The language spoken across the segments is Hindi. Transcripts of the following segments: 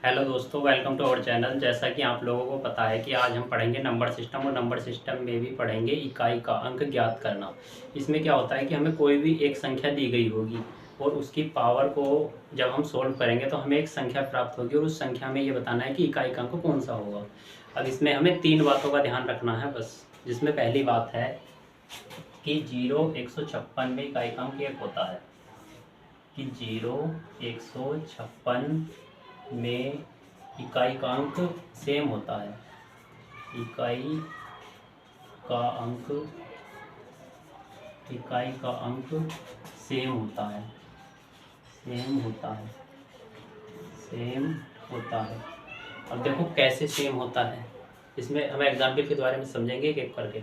हेलो दोस्तों, वेलकम टू आवर चैनल। जैसा कि आप लोगों को पता है कि आज हम पढ़ेंगे नंबर सिस्टम, और नंबर सिस्टम में भी पढ़ेंगे इकाई का अंक ज्ञात करना। इसमें क्या होता है कि हमें कोई भी एक संख्या दी गई होगी और उसकी पावर को जब हम सोल्व करेंगे तो हमें एक संख्या प्राप्त होगी, और उस संख्या में ये बताना है कि इकाई का अंक कौन सा होगा। अब इसमें हमें 3 बातों का ध्यान रखना है बस। जिसमें पहली बात है कि 156 में इकाई का अंक 1 होता है। कि 156 में इकाई का अंक सेम होता है। इकाई का अंक इकाई का अंक सेम होता है। सेम होता है। सेम होता है। अब देखो कैसे सेम होता है। इसमें हम एग्जाम्पल के द्वारा में समझेंगे एक एक करके।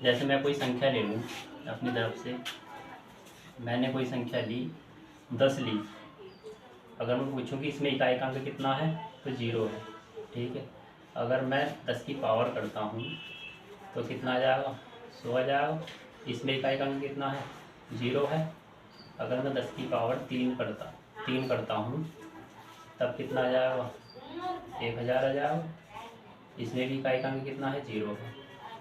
जैसे मैं कोई संख्या ले लूँ अपनी तरफ से। मैंने कोई संख्या ली, 10 ली। अगर मैं पूछूं कि इसमें इकाई का अंक कितना है तो 0 है। ठीक है। अगर मैं 10 की पावर करता हूँ तो कितना आ जाएगा, 100 आ जाएगा। इसमें इकाई का अंक कितना है, 0 है। अगर मैं 10 की पावर 3 करता हूँ तब कितना आ जाएगा, 1000 आ जाएगा। इसमें भी इकाई का अंक कितना है, 0 है।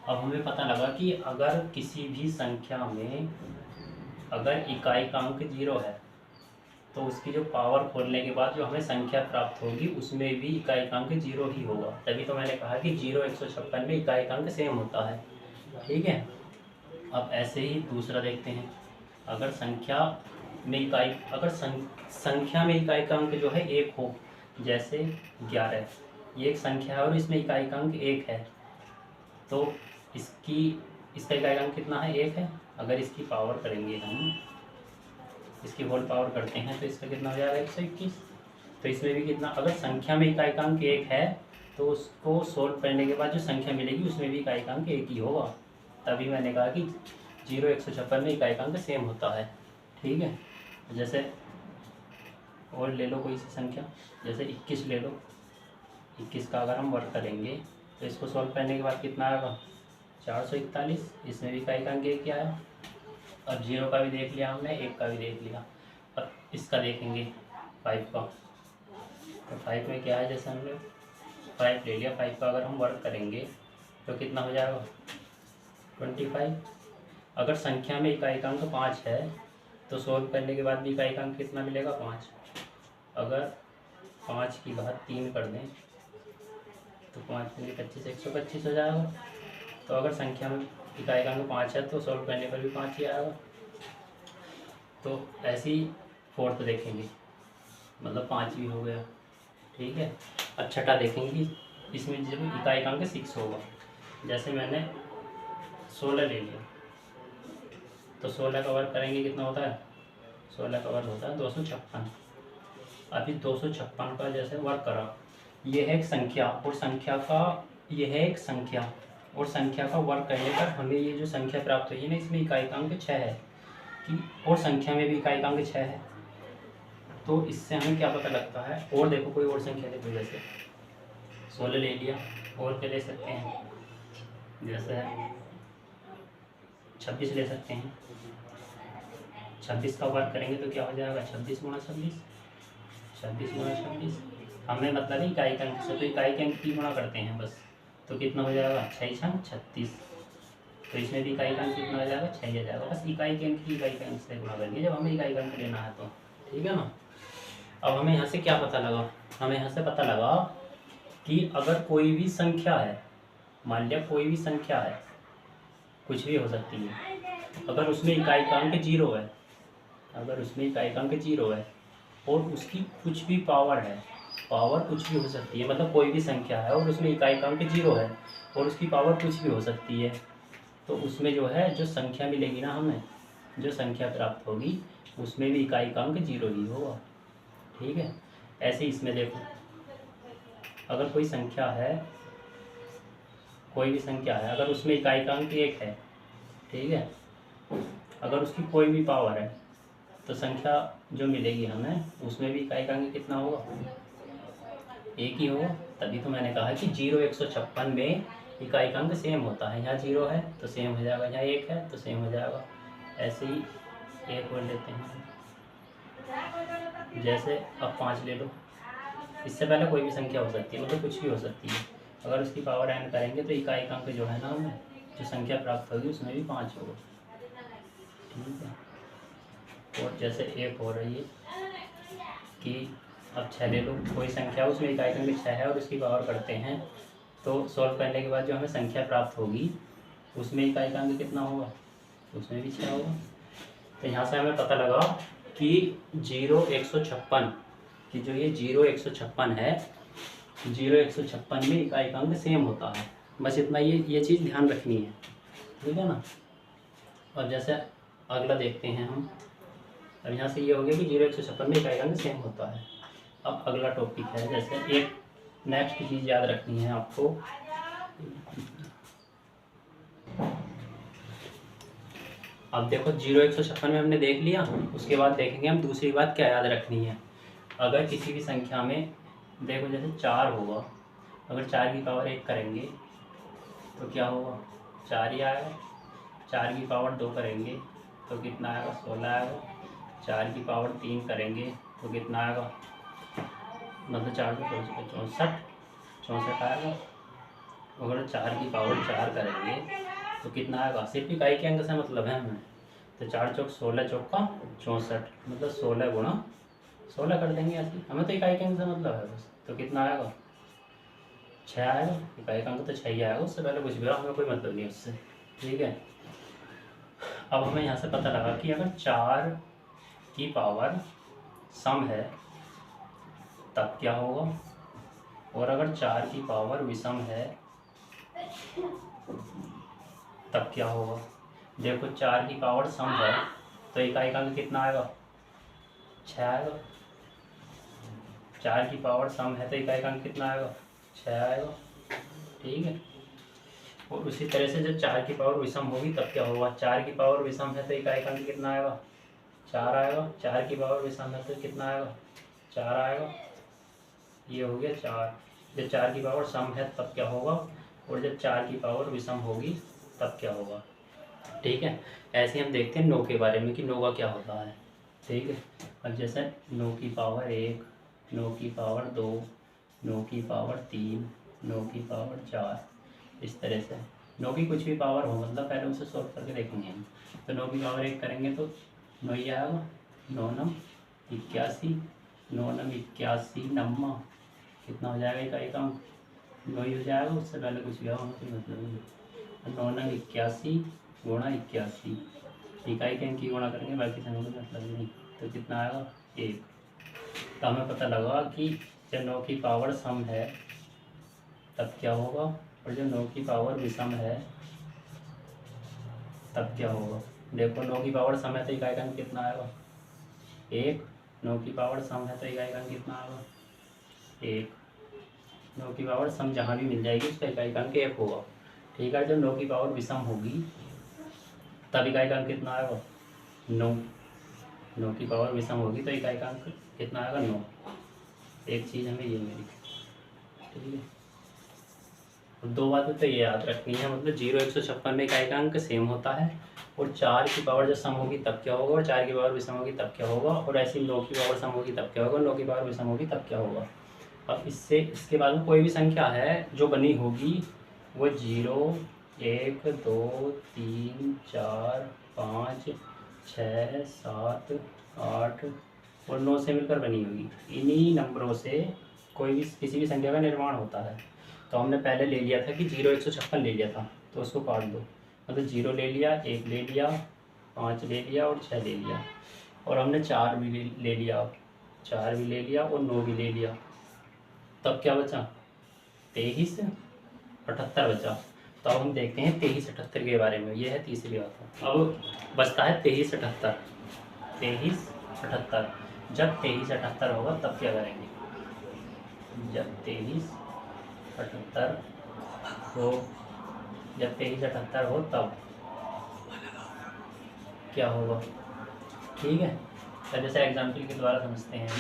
अब हमें पता लगा कि अगर किसी भी संख्या में अगर इकाई का अंक 0 है तो उसकी जो पावर खोलने के बाद जो हमें संख्या प्राप्त होगी उसमें भी इकाई का अंक 0 ही होगा। तभी तो मैंने कहा कि 156 में इकाई का अंक सेम होता है। ठीक है। अब ऐसे ही दूसरा देखते हैं। अगर संख्या में इकाई अगर संख्या में इकाई का अंक जो है 1 हो, जैसे 11, ये एक संख्या है और इसमें इकाई का अंक 1 है, तो इसकी इसका इकाई का अंक कितना है, 1 है। अगर इसकी पावर करेंगे हम, इसकी होल पावर करते हैं तो इसका कितना हो जाएगा, 121। तो इसमें भी कितना, अगर संख्या में इकाई का अंक 1 है तो उसको सोल्व करने के बाद जो संख्या मिलेगी उसमें भी इकाई का अंक 1 ही होगा। तभी मैंने कहा कि 156 में इकाई का अंक सेम होता है। ठीक है। जैसे और ले लो कोई सी संख्या, जैसे 21 ले लो। 21 का अगर हम वर्क करेंगे तो इसको सॉल्व करने के बाद कितना आएगा, 441। इसमें भी इकाई का अंक 1 क्या है। अब 0 का भी देख लिया हमने, 1 का भी देख लिया। अब इसका देखेंगे 5 का। तो 5 में क्या है, जैसे हमने 5 ले लिया, 5 का अगर हम वर्क करेंगे तो कितना हो जाएगा, 25। अगर संख्या में इकाई का अंक 5 है तो सोल्व करने के बाद भी इकाई का अंक कितना मिलेगा, 5। अगर 5 की घात 3 कर दें तो 5 में 25, 125 हो जाएगा। तो अगर संख्या में इकाई का अंक 5 है तो सोल्व करने पर भी 5 ही आएगा। तो ऐसी फोर्थ देखेंगे, मतलब 5 भी हो गया। ठीक है। अब छठा देखेंगे, इसमें जब इकाई का अंक 6 होगा। जैसे मैंने 16 ले लिया, तो 16 का वर्ग करेंगे कितना होता है, 16 का वर्ग होता है 256। अभी 256 का जैसे वर्ग करा, ये है एक संख्या, और संख्या का ये है एक संख्या, और संख्या का वर्ग करने पर हमें ये जो संख्या प्राप्त हुई है ना, इसमें इकाई का अंक 6 है। कि और संख्या में भी इकाई का अंक 6 है। तो इससे हमें क्या पता लगता है, और देखो कोई और संख्या देखो, जैसे 16 ले लिया, और क्या ले सकते हैं, जैसे 26 ले सकते हैं। 26 का वर्ग करेंगे तो क्या हो जाएगा, 26 गुणा 26। 26 गुणा 26 हमें मतलब है इकाई का अंक से, तो इकाई के अंक की गुणा करते हैं बस। तो कितना हो जाएगा, 6 छंग 36। तो इसमें भी इकाई का अंक कितना हो जाएगा, 6 आ जाएगा। बस इकाई के अंक की इकाई के अंक से गुणा करेंगे जब हमें इकाई का अंक लेना है तो। ठीक है ना। अब हमें यहाँ से क्या पता लगा, हमें यहाँ से पता लगा कि अगर कोई भी संख्या है, मान लिया कोई भी संख्या है, कुछ भी हो सकती है, अगर उसमें इकाई का अंक 0 है, अगर उसमें इकाई का अंक 0 है और उसकी कुछ भी पावर है, पावर कुछ भी हो सकती है, मतलब कोई भी संख्या है और उसमें इकाई का अंक 0 है और उसकी पावर कुछ भी हो सकती है, तो उसमें जो है जो संख्या मिलेगी ना, हमें जो संख्या प्राप्त होगी उसमें भी इकाई का अंक 0 ही होगा। ठीक है। ऐसे इसमें देखो, अगर कोई संख्या है, कोई भी संख्या है, अगर उसमें इकाई का अंक 1 है, ठीक है, अगर उसकी कोई भी पावर है तो संख्या जो मिलेगी हमें उसमें भी इकाई का अंक कितना होगा, 1 ही होगा। तभी तो मैंने कहा कि 156 में इकाई का अंक सेम होता है। यहाँ 0 है तो सेम हो जाएगा, यहाँ 1 है तो सेम हो जाएगा। ऐसे ही एक और लेते हैं, जैसे अब 5 ले लो। इससे पहले कोई भी संख्या हो सकती है, मतलब कुछ भी हो सकती है। अगर उसकी पावर n करेंगे तो इकाई अंक जो है ना हमें जो संख्या प्राप्त होगी उसमें भी 5 होगा। ठीक है। और जैसे एक हो रही है कि अब 6 ले लो, कोई संख्या उसमें इकाई अंक 6 है और उसकी पावर करते हैं, तो सॉल्व करने के बाद जो हमें संख्या प्राप्त होगी उसमें इकाई का अंक कितना होगा, उसमें भी 6 होगा। तो यहाँ से हमें पता लगा कि 0 156 कि जो ये 0 156 है, 0 156 में इकाई का अंक सेम होता है। बस इतना ये चीज़ ध्यान रखनी है, ठीक है ना। और जैसे अगला देखते हैं हम। अब यहाँ से ये हो गया कि 0 156 में इकाई का अंक सेम होता है। अब अगला टॉपिक है, जैसे एक नेक्स्ट चीज़ याद रखनी है आपको। अब देखो 0 156 में हमने देख लिया, उसके बाद देखेंगे हम दूसरी बात क्या याद रखनी है। अगर किसी भी संख्या में देखो जैसे 4 होगा, अगर 4 की पावर 1 करेंगे तो क्या होगा, 4 ही आएगा। 4 की पावर 2 करेंगे तो कितना आएगा, 16 आएगा। 4 की पावर 3 करेंगे तो कितना आएगा, मतलब 4 को 64 आएगा। अगर 4 की पावर 4 करेंगे तो कितना आएगा, सिर्फ इकाई के अंक से मतलब है हमें। तो 4 चौक 16, चौका 64, मतलब 16 गुणा 16 कर देंगे ऐसे, हमें तो इकाई के अंक से मतलब है बस। तो कितना आएगा, 6 आएगा। इकाई का अंक तो 6 ही आएगा, उससे पहले कुछ भी हो हमें कोई मतलब नहीं उससे। ठीक है। अब हमें यहाँ से पता लगा कि अगर 4 की पावर सम है तब क्या होगा, और अगर 4 की पावर विषम है तब क्या होगा। देखो 4 की पावर सम है तो इकाई का अंक कितना आएगा, 6 आएगा। 4 की पावर सम है तो इकाई का अंक कितना आएगा, 6 आएगा। ठीक है। और उसी तरह से जब 4 की पावर विषम होगी तब क्या होगा, 4 की पावर विषम है तो इकाई का अंक कितना आएगा, 4 आएगा। 4 की पावर विषम है तो कितना आएगा, 4 आएगा। ये हो गया 4। जब 4 की पावर सम है तब क्या होगा, और जब 4 की पावर विषम होगी तब क्या होगा। ठीक है। ऐसे हम देखते हैं 9 के बारे में कि 9 का क्या होता है। ठीक है। अब जैसे 9 की पावर 1, 9 की पावर 2, 9 की पावर 3, 9 की पावर 4, इस तरह से 9 की कुछ भी पावर हो, मतलब पहले उसे सॉल्व करके देखेंगे हम। तो 9 की पावर 1 करेंगे तो 9 ही आएगा। 9 9 81, 9 9 81 नम्मा कितना हो जाएगा, इकाई का 9 ही हो जाएगा, उससे पहले कुछ भी हो हमें कोई मतलब नहीं। 9 9 81 गुणा 81, इकाई के अंक की गुणा करेंगे, बाकी से हमें कोई मतलब नहीं। तो कितना आएगा, 1। तो हमें पता लगा कि जब 9 की पावर सम है तब क्या होगा, और जब 9 की पावर विषम है तब क्या होगा। देखो 9 की पावर सम है तो इकाई का अंक कितना आएगा, 1। 9 की पावर सम है तो इकाई का अंक कितना आएगा, 1। 9 की पावर सम जहाँ भी मिल जाएगी उसका इकाई का अंक 1 होगा। ठीक है। जब 9 की पावर विषम होगी तब इकाई का अंक कितना आएगा, 9। 9 की पावर विषम होगी तो इकाई का अंक कितना आएगा, 9। एक चीज़ हमें ये मिली। ठीक है। और 2 बातें तो ये याद रखनी है, मतलब 0 156 में इकाई का अंक सेम होता है, और 4 की पावर जब सम होगी तब क्या होगा, और 4 की पावर विषम होगी तब क्या होगा, और ऐसी 9 की पावर सम होगी तब क्या होगा, 9 की पावर विषम होगी तब क्या होगा। अब इसके बाद में कोई भी संख्या है जो बनी होगी वो 0 1 2 3 4 5 6 7 8 और 9 से मिलकर बनी होगी। इन्हीं नंबरों से कोई भी किसी भी संख्या का निर्माण होता है। तो हमने पहले ले लिया था कि 0 156 ले लिया था, तो उसको काट दो, मतलब 0 ले लिया, 1 ले लिया, 5 ले लिया और 6 ले लिया, और हमने 4 भी ले लिया, 4 भी ले लिया और 9 भी ले लिया। तब क्या बचा, 23 78 बचा। तो अब हम देखते हैं 23 78 के बारे में, ये है तीसरी बात। अब बचता है 23 78। 23 78, जब 23 78 होगा तब क्या करेंगे, जब 23 78 हो, जब 23 78 हो तब क्या होगा। ठीक है। तो जैसे एग्जाम्पल के द्वारा समझते हैं हम।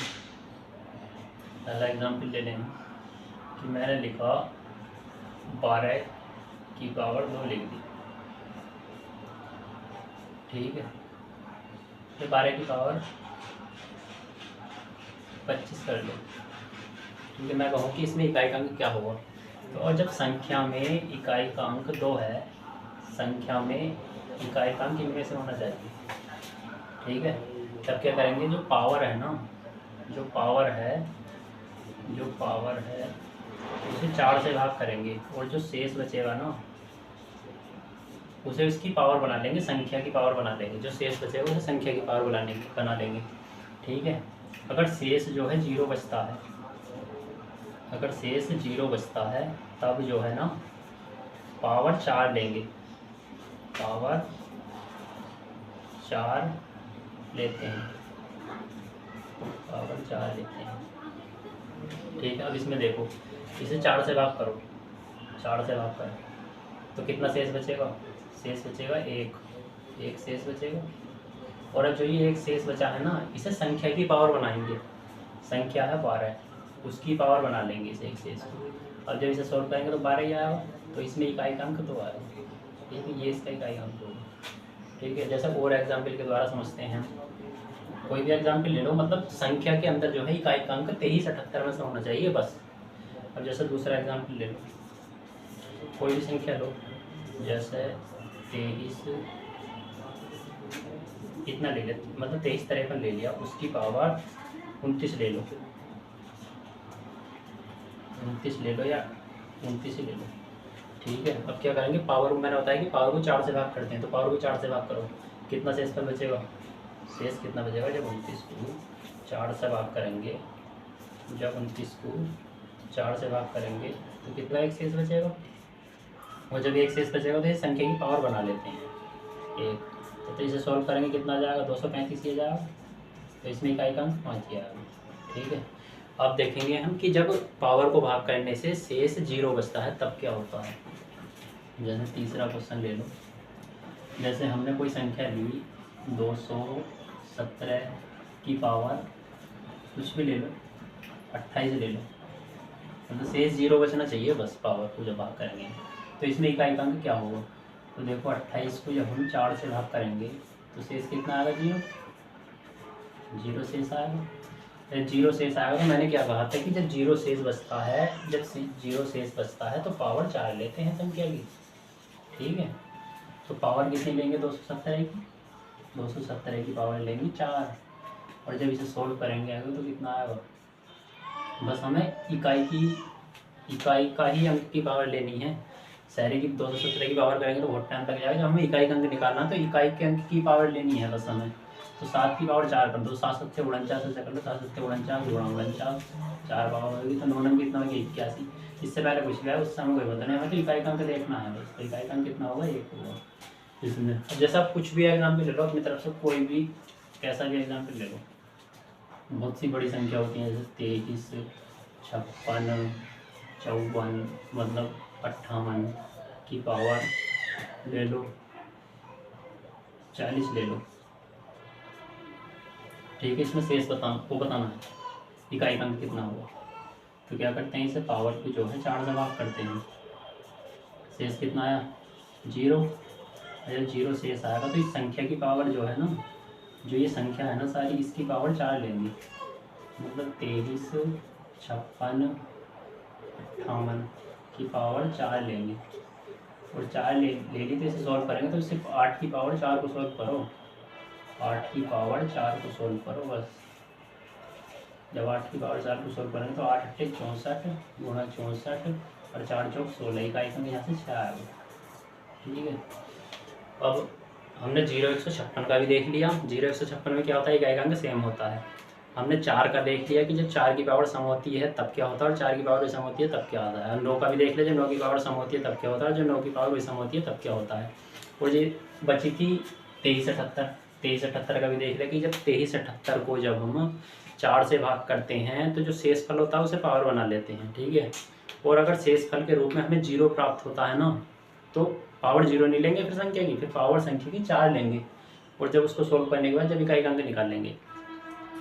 पहला एग्जाम्पल ले लें कि मैंने लिखा 12 की पावर 2 लिख दी। ठीक है। तो 12 की पावर 25 कर लो। क्योंकि मैं कहूँ कि इसमें इकाई का अंक क्या होगा। तो और जब संख्या में इकाई का अंक 2 है, संख्या में इकाई का अंक इनमें से होना चाहिए, ठीक है। तब क्या करेंगे, जो पावर है ना, जो पावर है उसे 4 से भाग करेंगे, और जो शेष बचेगा ना उसे उसकी पावर बना लेंगे, संख्या की पावर बना लेंगे। जो शेष बचेगा उसे संख्या की पावर बना लेंगे, ठीक है। अगर शेष जो है 0 बचता है, अगर शेष 0 बचता है तब जो है ना पावर 4 लेंगे, पावर 4 लेते हैं, पावर 4 लेते हैं, ठीक है। अब इसमें देखो, इसे 4 से भाग करो, 4 से भाग करो तो कितना शेष बचेगा, शेष बचेगा 1 शेष बचेगा। और अब जो ये 1 शेष बचा है ना, इसे संख्या की पावर बनाएंगे, संख्या है 12, उसकी पावर बना लेंगे इसे 1 शेष को। अब जब इसे सॉल्व करेंगे तो 12 ही आएगा, तो इसमें इकाई का अंक 2 आएगा, ठीक है। ये इसका इकाई अंक होगा, ठीक है। जैसे और एग्जाम्पल के द्वारा समझते हैं, कोई भी एग्जाम्पल ले लो, मतलब संख्या के अंदर जो है इकाई का अंक 23, 78 में से होना चाहिए बस। अब जैसे दूसरा एग्जाम्पल ले लो, कोई भी संख्या लो, जैसे 23 इतना ले लेते, मतलब 23 53 ले लिया, उसकी पावर 29 ले लो, 29 ले लो या 29 ही ले लो, ठीक है। अब क्या करेंगे, पावर मैंने बताया कि पावर को 4 से भाग करते हैं, तो पावर को 4 से भाग करो, कितना शेष पर बचेगा, शेष कितना बचेगा, जब 29 को 4 से भाग करेंगे, जब 29 को 4 से भाग करेंगे तो कितना एक शेष बचेगा, और जब एक शेष बचेगा तो ये संख्या की पावर बना लेते हैं 1। तो इसे सॉल्व करेंगे कितना आ जाएगा, 235 ही जाएगा, तो इसमें इकाई का अंक 5 ही आएगा, ठीक है। अब देखेंगे हम कि जब पावर को भाग करने से शेष 0 बचता है तब क्या होता है। जैसे तीसरा क्वेश्चन ले लो, जैसे हमने कोई संख्या ली 217 की पावर कुछ भी ले लो 28 ले लो, मतलब शेष 0 बचना चाहिए बस पावर को जब भाग करेंगे। तो इसमें इकाई का अंक क्या होगा, तो देखो 28 को जब हम 4 से भाग करेंगे तो शेष कितना आएगा, 0 शेष आएगा। जब 0 शेष आएगा तो मैंने क्या कहा था कि जब 0 शेष बचता है, जब 0 शेष बचता है तो पावर 4 लेते हैं संख्या की, ठीक है। तो पावर कितनी लेंगे, 217 की, 217 की पावर लेंगे 4, और जब इसे सोल्व करेंगे आगे तो कितना आएगा, बस हमें इकाई का ही अंक की पावर लेनी है। सारे की 217 की पावर करेंगे तो बहुत टाइम लग जाएगा, जब हमें इकाई का अंक निकालना है तो इकाई के अंक की पावर लेनी है बस हमें। तो 7 की पावर 4 कर दो, 7 7 से 49 से कर लो, 7 7 से 49 गुणा 49, 4 पावर होगी तो 9 नंबर कितना होगी 81। इससे पहले कुछ भी है उससे हमें कोई पता नहीं, हमें तो इकाई का अंक देखना है बस। तो इकाई का अंक कितना होगा, 1 होगा इसमें। अब जैसा आप कुछ भी एग्जाम्पल ले लो अपनी तरफ से, कोई भी कैसा भी एग्जाम्पल ले लो, बहुत सी बड़ी संख्या होती है, जैसे 23 56 54, मतलब 58 की पावर ले लो 40 ले लो, ठीक है। इसमें शेष बताना है इकाई का अंक कितना होगा। तो क्या करते हैं, इसे पावर को जो है 4 से भाग करते हैं, शेष कितना आया 0। जब 0 शेष आएगा तो इस संख्या की पावर जो है ना, जो ये संख्या है ना सारी, इसकी पावर 4 लेंगे, मतलब 23 56 58 की पावर 4 लेंगे, और 4 ले ली तो इसे सॉल्व करेंगे तो सिर्फ 8 की पावर 4 को सॉल्व करो, 8 की पावर 4 को सॉल्व करो बस। जब 8 की पावर 4 को सॉल्व करेंगे तो 8 8 64 गुणा 64 और 4 चौक 16, इकाई का यहाँ से 6 आएगा, ठीक है। अब हमने 0 156 का भी देख लिया, 0 156 में क्या होता है, इकाई का अंक सेम होता है। हमने 4 का देख लिया कि जब 4 की पावर सम होती है तब क्या होता है, और 4 की पावर विषम होती है तब क्या होता है। 9 का भी देख लिया, जब 9 की पावर सम होती है तब क्या होता है, जब 9 की पावर विषम होती है तब क्या होता है। और ये बची थी 23 78 का भी देख लिया कि जब 23 78 को जब हम 4 से भाग करते हैं तो जो शेष फल होता है उसे पावर बना लेते हैं, ठीक है। और अगर शेष फल के रूप में हमें 0 प्राप्त होता है ना, तो पावर 0 नहीं लेंगे फिर संख्या की, फिर पावर संख्या की 4 लेंगे, और जब उसको सोल्व करने के बाद जब इकाई का अंक निकाल लेंगे।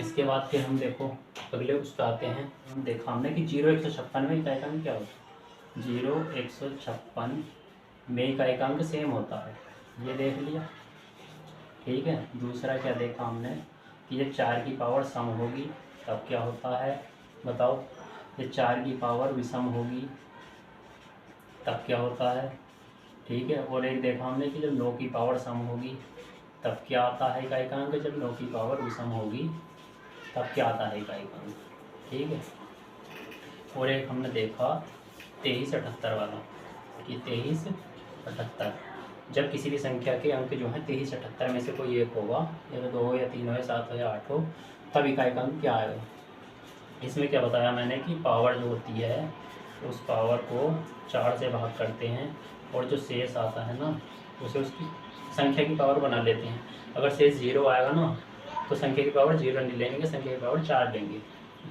इसके बाद फिर हम देखो अगले उस पर आते हैं। हम देखा हमने कि 0 156 में इकाई का अंक क्या होता है, 0 156 में इकाई का अंक सेम होता है, ये देख लिया, ठीक है। दूसरा क्या देखा हमने कि जब 4 की पावर सम होगी तब क्या होता है, बताओ। ये 4 की पावर विषम होगी तब क्या होता है, ठीक है। और एक देखा हमने कि जब 9 की पावर सम होगी तब क्या आता है इकाइकांक, जब 9 की पावर विषम होगी तब क्या आता है इकाइकांक, ठीक है। और एक हमने देखा 2378 वाला कि 2378, जब किसी भी संख्या के अंक जो है 2378 में से कोई एक होगा, या तो 2 हो या 3 हो या 7 हो या 8 हो, तब इकाइकांक क्या आएगा। इसमें क्या बताया मैंने कि पावर जो होती है उस पावर को 4 से भाग करते हैं और जो शेष आता है ना उसे उसकी संख्या की पावर बना लेते हैं। अगर शेष 0 आएगा ना तो संख्या की पावर 0 नहीं लेंगे, संख्या की पावर 4 लेंगे,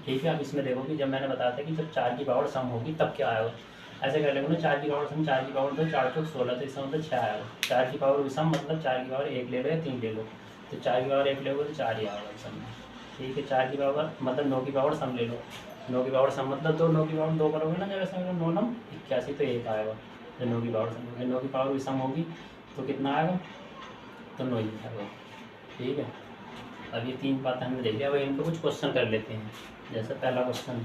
ठीक है। अब इसमें देखो कि जब मैंने बताया था कि जब 4 की पावर सम होगी तब क्या आएगा, ऐसे कर लेंगे ना, 4 की पावर सम 4 की पावर 2 4 चौक 16, तो इसका मतलब 6 आएगा। 4 की पावर विषम मतलब 4 की पावर 1 ले लो या 3 ले लो, तो 4 की पावर 1 ले लो तो 4 ही आएगा विषम में, ठीक है। 4 की पावर मतलब 9 की पावर सम ले लो, 9 की पावर सम मतलब 2, 9 की पावर 2 करोगे ना, जब ऐसा 9 9 81 तो 1 आएगा। जब 9 की पावर सम होगी, 9 की पावर विषम होगी तो कितना आएगा, तो 9 ही आएगा, ठीक है। अब ये 3 बातें हमने देख लिया। अब इन पर कुछ क्वेश्चन कर लेते हैं। जैसे पहला क्वेश्चन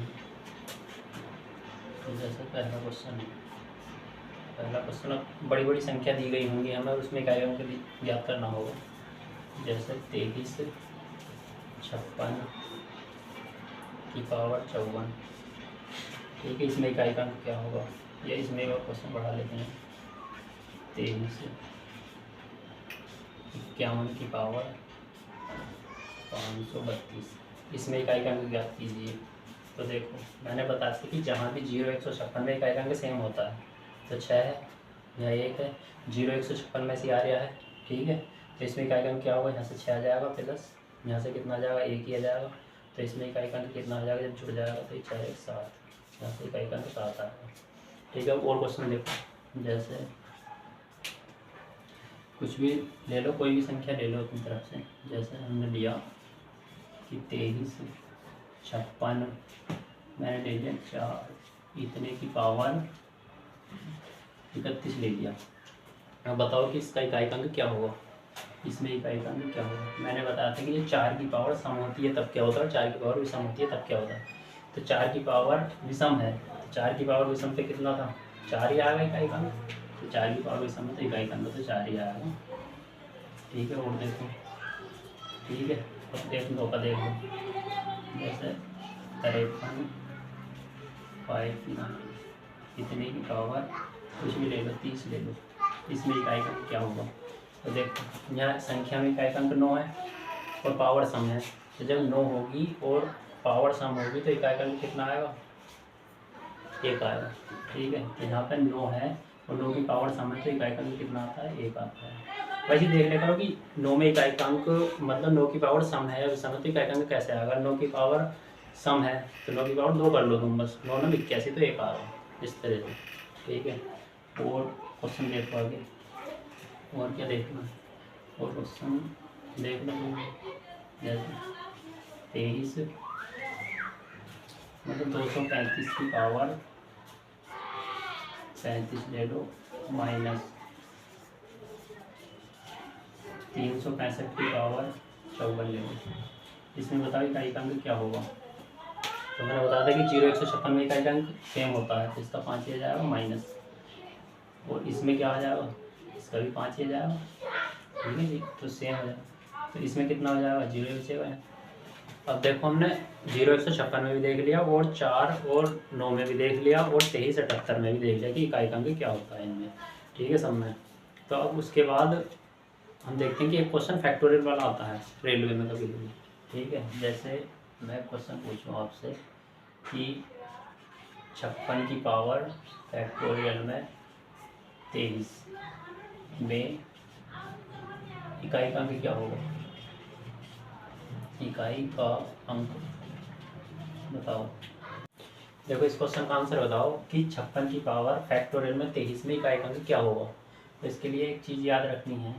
अब बड़ी बड़ी संख्या दी गई होंगी हमें, उसमें इकाइयों को ज्ञात करना होगा। जैसे 23 56 की पावर 54, ठीक है। इसमें इकाई का क्या होगा, या इसमें और क्वेश्चन बढ़ा लेते हैं। 23 51 की पावर 532, इसमें इकाई का ज्ञात कीजिए। तो देखो मैंने बताया था कि जहाँ भी 0 156 में इकाई का सेम होता है, तो 6 है या 1 है, 0 156 में से आ रहा है, ठीक है। तो इसमें इकाई का क्या होगा, यहाँ से 6 आ जाएगा प्लस यहाँ से कितना आ जाएगा, 1 ही आ जाएगा। तो इसमें इकाई का कितना आ जाएगा, जब जुड़ जाएगा तो 4 1 7, यहाँ से इकाई का 7 आएगा, ठीक है। और क्वेश्चन देखो, जैसे कुछ भी ले लो, कोई भी संख्या ले लो अपनी तरफ से। जैसे हमने लिया कि 23 56 मैंने ले लिया 4, इतने की पावर 31 ले लिया। अब बताओ कि इसका इकाई अंक क्या होगा, इसमें इकाई अंक क्या होगा। मैंने बताया था कि ये 4 की पावर सम होती है तब क्या होता है, 4 की पावर विषम होती है तब क्या होता है। तो 4 की पावर विषम है, तो 4 की पावर विषम पे कितना था, 4 ही आएगा इकाई अंक। तो 4 की पावर विषम है तो इकाई अंक तो 4 ही आएगा, ठीक है। और देखो, ठीक है, अब देख लो का देख लो, जैसे 53 59 इतने की पावर कुछ भी ले लो 30 ले लो, इसमें इकाई अंक क्या होगा। तो देखो यहाँ संख्या में इकाई अंक 9 है और पावर सम है, तो जब 9 होगी और पावर सम होगी तो इकाई अंक कितना आएगा, 1 आएगा, ठीक है। तो यहाँ पर 9 है और 9 की पावर सम है तो इकाई अंक कितना आता है, 1 आता है। वैसे देख लिया करो कि 9 में इकाई अंक मतलब 9 की पावर सम है या विषम है तो इकाई अंक कैसे आएगा। 9 की पावर सम है तो 9 की पावर 2 कर लो तुम, बस 9 9 81 तो 1 आएगा, इस तरह से, ठीक है। और क्वेश्चन देखो आगे, और क्या देखना, और क्वेश्चन देख लो। जैसे 23 मतलब 235 की पावर 35 ले लो माइनस 365 की पावर 54 ले लो, इसमें बताओ इकाई अंक क्या होगा। तो मैंने बताया था कि 0 156 में इकाई अंक सेम होता है, तो इसका 5 ही आ जाएगा माइनस, और इसमें क्या आ जाएगा, इसका भी 5 ही आ जाएगा, ठीक है जी। तो सेम हो जाएगा, तो इसमें कितना हो जाएगा, 0 बचेगा। अब देखो हमने 0 156 में भी देख लिया और 4 और 9 में भी देख लिया और 23 78 में भी देख लिया कि इकाई अंक क्या होता है इनमें, ठीक है सब में। तो अब उसके बाद हम देखते हैं कि एक क्वेश्चन फैक्टोरियल वाला आता है रेलवे में कभी कभी, ठीक है। जैसे मैं क्वेश्चन पूछूँ आपसे कि 56 की पावर फैक्टोरियल में 23 में इकाई का अंक क्या होगा, इकाई का अंक बताओ। देखो इस क्वेश्चन का आंसर बताओ कि 56 की पावर फैक्टोरियल में 23 में इकाई का अंक क्या होगा। तो इसके लिए एक चीज़ याद रखनी है,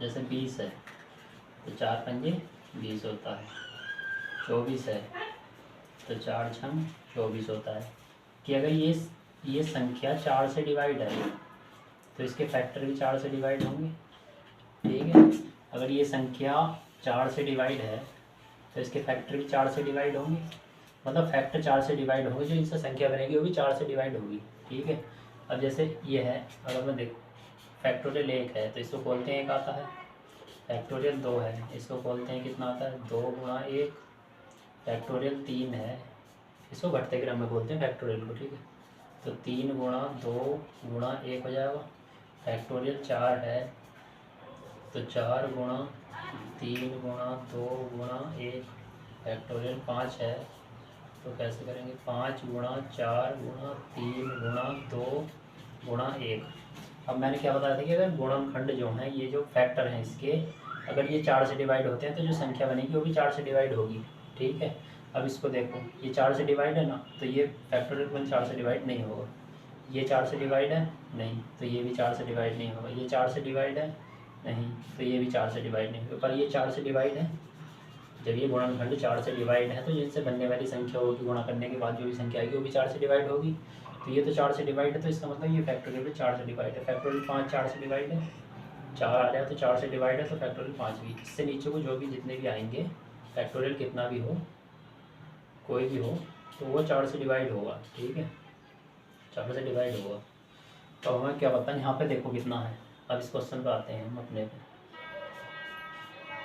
जैसे 20 है तो 4 पंजे 20 होता है, 24 है तो 4 छम 24 होता है। कि अगर ये संख्या 4 से डिवाइड है तो इसके फैक्टर भी 4 से डिवाइड होंगे, ठीक है। अगर ये संख्या 4 से डिवाइड है तो इसके फैक्टर भी 4 से डिवाइड होंगे, मतलब फैक्टर 4 से डिवाइड होंगे, जो इनसे संख्या बनेगी वो भी 4 से डिवाइड होगी। ठीक है, अब जैसे ये है, अगर मैं देखो फैक्टोरियल 1 है तो इसको बोलते हैं 1 आता है, फैक्टोरियल 2 है इसको बोलते हैं कितना आता है 2 गुणा 1, फैक्टोरियल 3 है इसको घटते क्रम में बोलते हैं फैक्टोरियल को। ठीक है, तो 3 गुणा 2 गुणा 1 हो जाएगा। फैक्टोरियल 4 है तो 4 गुणा 3 गुणा 2 गुणा 1, फैक्टोरियल 5 है तो कैसे करेंगे 5 गुणा 4 गुणा 3 गुणा 2 गुणा 1। अब मैंने क्या बताया था कि अगर गुणनखंड जो है ये जो फैक्टर हैं इसके, अगर ये 4 से डिवाइड होते हैं तो जो संख्या बनेगी वो भी 4 से डिवाइड होगी। ठीक है, अब इसको देखो ये 4 से डिवाइड है ना, तो ये फैक्टोरियल वन 4 से डिवाइड नहीं होगा। ये 4 से डिवाइड है नहीं, तो ये भी 4 से डिवाइड नहीं होगा। ये 4 से डिवाइड है नहीं, तो ये भी 4 से डिवाइड नहीं होगा। पर ये 4 से डिवाइड है, जब ये गुणनखंड 4 से डिवाइड है तो जिनसे बनने वाली संख्या होगी गुणा करने के बाद जो भी संख्या आएगी वो भी 4 से डिवाइड होगी। तो ये तो 4 से डिवाइड है, तो इसका मतलब ये फैक्टोरियल भी 4 से डिवाइड है। फैक्टोरियल 5 4 से डिवाइड है, 4 आ जाए तो 4 से डिवाइड है, तो फैक्टोरियल 5 भी। इससे नीचे को जो भी जितने भी आएंगे फैक्टोरियल कितना भी हो, कोई भी हो, तो वो 4 से डिवाइड होगा। ठीक है, 4 से डिवाइड होगा। तो हमें क्या पता है यहाँ पे देखो कितना है। अब इस क्वेश्चन पे आते हैं हम अपने पे।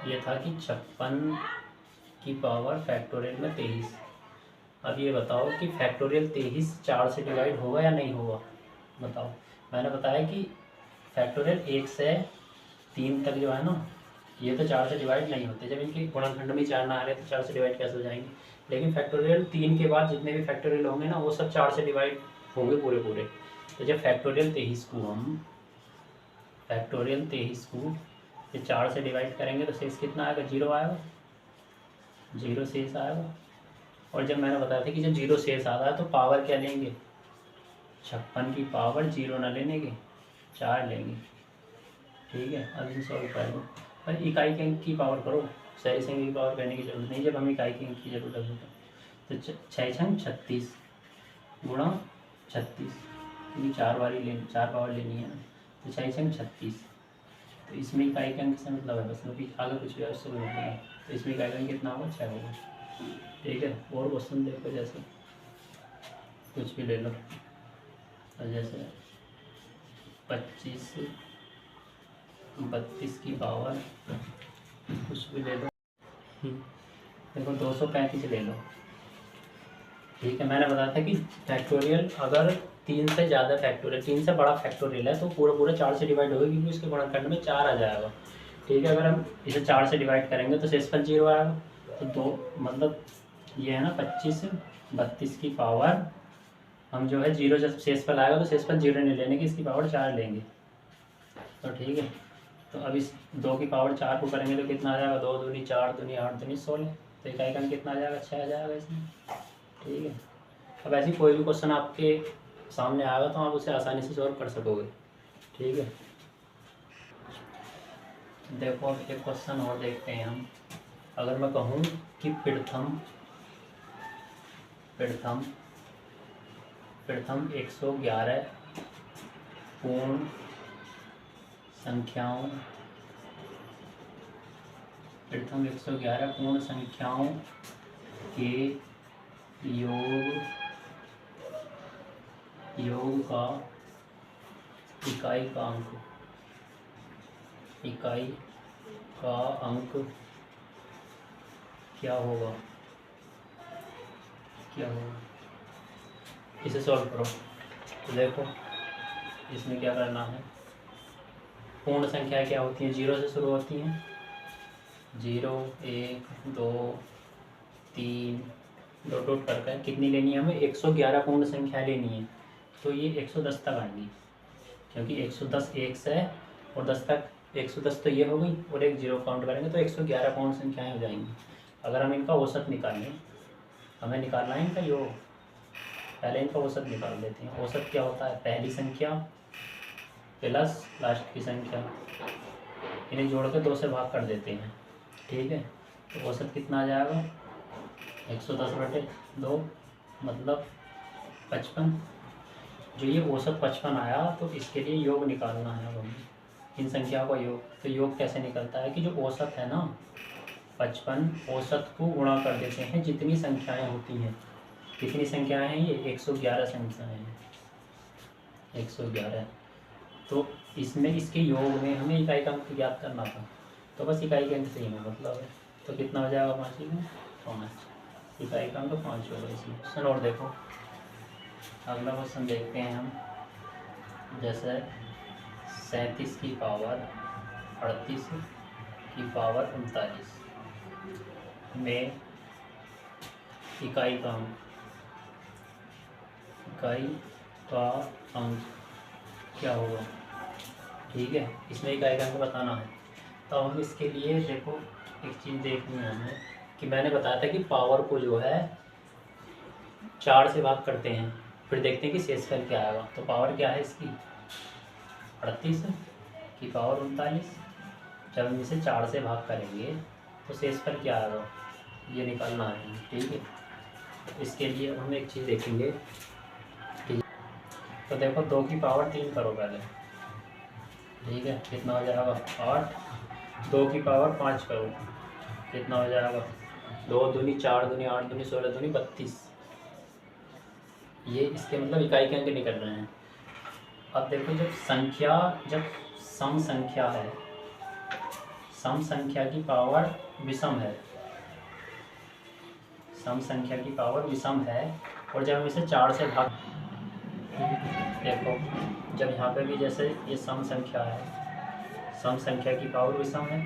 ये था कि 56 की पावर फैक्टोरियल में 23। अब ये बताओ कि फैक्टोरियल 23 4 से डिवाइड होगा या नहीं होगा, बताओ। मैंने बताया कि फैक्टोरियल 1 से 3 तक जो है ना, ये तो 4 से डिवाइड नहीं होते। जब इनके गुणनखंड में 4 ना आ रहे तो 4 से डिवाइड कैसे हो जाएंगे। लेकिन फैक्टोरियल 3 के बाद जितने भी फैक्टोरियल होंगे ना वो सब 4 से डिवाइड होंगे पूरे पूरे। तो जब फैक्टोरियल 23 को हम फैक्टोरियल 23 को ये 4 से डिवाइड करेंगे तो शेष कितना आएगा, 0 आएगा, 0 शेष आएगा। और जब मैंने बताया था कि जब 0 शेष आ रहा है तो पावर क्या लेंगे, 56 की पावर 0 ना लेने के 4 लेंगे। ठीक है, अब इन सॉल्व कर लो। पर इकाई के अंक की पावर करो, सही संख्या की पावर करने की जरूरत नहीं जब हमें इकाई के अंक की जरूरत है। तो 6 छंग 36 गुणा 36, क्योंकि 4 बारी लेनी, 4 पावर लेनी है ना, तो 6 छंग 36। तो इसमें इकाई के अंक से मतलब है बस, क्योंकि आगे कुछ भी उससे मतलब है। तो इसमें इकाई का अंक कितना होगा, 6 होगा। ठीक है, और क्वेश्चन देखो, जैसे कुछ भी ले लो, जैसे 25 32 की पावर कुछ भी ले लो। देखो 235 ले लो। ठीक है, मैंने बताया था कि फैक्टोरियल अगर 3 से ज़्यादा फैक्टोरियल, 3 से बड़ा फैक्टोरियल है तो पूरा पूरा 4 से डिवाइड होगा, क्योंकि उसके गुणनखंड में 4 आ जाएगा। ठीक है, अगर हम इसे 4 से डिवाइड करेंगे तो शेषफल 0 आएगा। तो 2 मतलब ये है ना 25 32 की पावर हम जो है 0, जब शेषफल आएगा तो शेषफल 0 नहीं लेने की, इसकी पावर 4 लेंगे। तो ठीक है, तो अब इस 2 की पावर 4 को करेंगे तो कितना आ जाएगा, 2 दूनी 4 दूनी 8 दूनी 16। तो इकाई का अंक कितना आ जाएगा, 6 आ जाएगा इसमें। ठीक है, अब ऐसी कोई भी क्वेश्चन आपके सामने आएगा तो आप उसे आसानी से सॉल्व कर सकोगे। ठीक है, देखो अब एक क्वेश्चन और देखते हैं हम। अगर मैं कहूँ कि प्रथम 111 पूर्ण संख्याओं, प्रथम 111 पूर्ण संख्याओं के योग का इकाई का अंक क्या होगा, इसे सॉल्व करो। तो देखो इसमें क्या करना है, पूर्ण संख्या क्या होती हैं, 0 से शुरू होती हैं, 0 1 2 3 डॉट डॉट करके कितनी लेनी है हमें, 111 पूर्ण संख्या लेनी है। तो ये 110 तक आएंगी, क्योंकि 110 1 से और 10 तक 110 तो ये हो गई, और एक 0 काउंट करेंगे तो 111 पूर्ण संख्याएँ हो जाएंगी। अगर हम इनका औसत निकालें, हमें निकालना है इनका योग, पहले इनका औसत निकाल लेते हैं। औसत क्या होता है, पहली संख्या प्लस लास्ट की संख्या, इन्हें जोड़ के 2 से भाग कर देते हैं। ठीक है, तो औसत कितना आ जाएगा, 110/2 मतलब 55। जो ये औसत 55 आया तो इसके लिए योग निकालना है अब हमें, इन संख्याओं का योग। तो योग कैसे निकलता है कि जो औसत है ना 55, औसत को गुणा कर देते हैं जितनी संख्याएं होती हैं, कितनी संख्याएं हैं ये? 111 संख्याएं हैं, 111। तो इसमें इसके योग में हमें इकाई का अंक ज्ञात करना था, तो बस इकाई के अंक से ही में मतलब है। तो कितना हो जाएगा 5 में 5, इकाई का अंक 5 होगा इसमें। क्वेश्चन और देखो, अगला क्वेश्चन देखते हैं हम। जैसे 37 की पावर 38 की पावर 39 में इकाई का अंक क्या होगा? ठीक है, इसमें इकाई का अंक बताना है। तो हम इसके लिए देखो एक चीज़ देखनी है हमें कि मैंने बताया था कि पावर को जो है 4 से भाग करते हैं, फिर देखते हैं कि शेषफल क्या आएगा। तो पावर क्या है इसकी? 38 की पावर 39। जब हम इसे 4 से भाग करेंगे तो शेषफल क्या आएगा, ये निकालना है। ठीक है, इसके लिए हम एक चीज़ देखेंगे। ठीक, तो देखो 2 की पावर 3 करो पहले। ठीक है, कितना हो जाएगा 8। 2 की पावर 5 करो, कितना हो जाएगा 2 दूनी 4 दूनी 8 दूनी 16 दूनी 32। ये इसके मतलब इकाई के अंक निकल रहे हैं। अब देखो जब सम संख्या है, सम संख्या की पावर विषम है, सम संख्या की पावर विषम है, और जब हम इसे 4 से भाग, देखो जब यहाँ पे भी जैसे ये सम संख्या है, सम संख्या की पावर विषम है,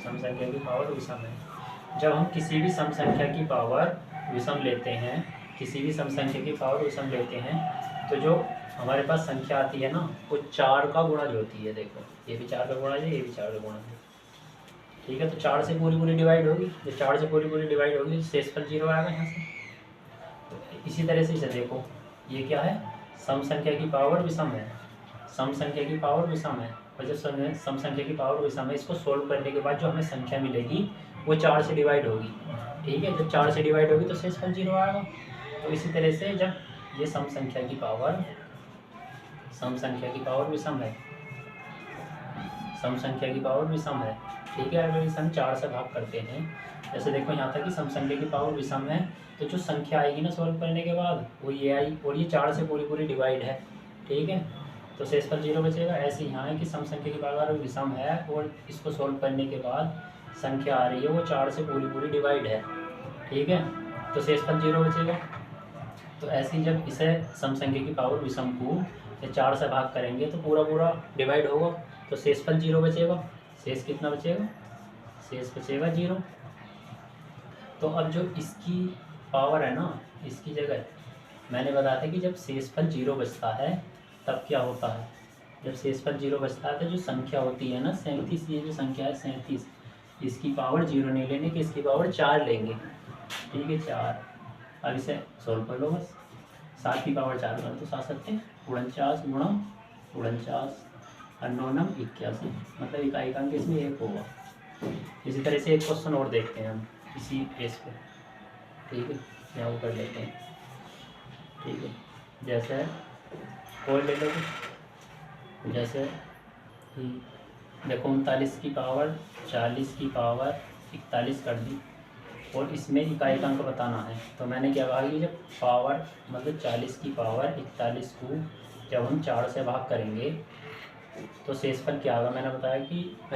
सम संख्या की पावर विषम है। जब हम किसी भी सम संख्या की पावर विषम लेते हैं, किसी भी सम संख्या की पावर विषम लेते हैं, तो जो हमारे पास संख्या आती है ना, वो 4 का गुणज होती है। देखो ये भी 4 का गुणज है, ये भी 4 का गुणज है। ठीक है, तो 4 से पूरी डिवाइड होगी, जब 4 से पूरी डिवाइड होगी शेषफल 0 आएगा यहाँ से। तो इसी तरह से इसे देखो, ये क्या है? सम संख्या की पावर विषम है, सम संख्या की पावर विषम है, और जब सम संख्या की पावर विषम है, इसको सोल्व करने के बाद जो हमें संख्या मिलेगी वो 4 से डिवाइड होगी। ठीक है, जब 4 से डिवाइड होगी तो शेषफल 0 आएगा। तो इसी तरह से जब ये सम संख्या की पावर विषम है, सम संख्या की पावर विषम है। ठीक है, अगर इसे हम 4 से भाग करते हैं, जैसे देखो यहाँ तक कि सम संख्या की पावर विषम है, तो जो संख्या आएगी ना सोल्व करने के बाद वो ये आई, और ये 4 से पूरी डिवाइड है। ठीक है, तो शेषफल 0 बचेगा। ऐसे यहाँ है कि सम संख्या की पावर विषम है और इसको सोल्व करने के बाद संख्या आ रही है वो 4 से पूरी डिवाइड है। ठीक है, तो शेषफल 0 बचेगा। तो ऐसे ही जब इसे सम संख्या की पावर विषम को 4 से भाग करेंगे तो पूरा डिवाइड होगा, तो शेषफल 0 बचेगा। शेष कितना बचेगा? शेष बचेगा 0। तो अब जो इसकी पावर है ना, इसकी जगह मैंने बताया था कि जब शेषफल 0 बचता है तब क्या होता है? जब शेषफल 0 बचता है तो जो संख्या होती है ना 37, ये जो संख्या है 37, इसकी पावर 0 नहीं लेने की, इसकी पावर 4 लेंगे। ठीक है, 4। अब इसे सोल्व कर लो बस। 7 की पावर 4 कर तो 7 सकते 49 गुणा 49 और 9 नम 81, मतलब इकाई का अंक इसमें 1 होगा। इसी तरह से एक क्वेश्चन और देखते हैं हम इसी केस पे। ठीक है, यहाँ वो कर लेते हैं। ठीक है, जैसे और ले लो, जैसे देखो 39 की पावर 40 की पावर 41 कर दी, और इसमें इकाई का अंक बताना है। तो मैंने क्या कहा कि जब पावर मतलब 40 की पावर 41 को जब हम 4 से भाग करेंगे तो शेषफल क्या होगा? मैंने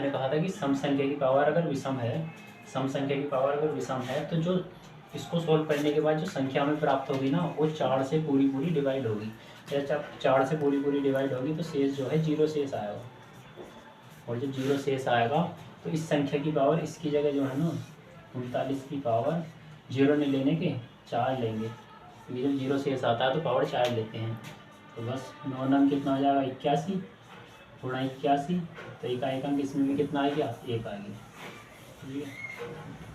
कहा था कि सम संख्या की पावर अगर विषम है, सम संख्या की पावर अगर विषम है, तो जो इसको सोल्व करने के बाद जो संख्या हमें प्राप्त होगी ना, वो 4 से पूरी डिवाइड होगी। जब 4 से पूरी डिवाइड होगी तो शेष जो है 0 शेष आएगा, और जब 0 शेष आएगा तो इस संख्या की पावर इसकी जगह जो है ना 39 की पावर 0 नहीं लेने के 4 लेंगे, क्योंकि जब 0 शेष आता है तो पावर 4 लेते हैं। तो बस 9 नम कितना हो जाएगा 81 गुणा 81, तो इकाई का अंक इसमें भी कितना आ गया? 1 आ गया। ठीक है।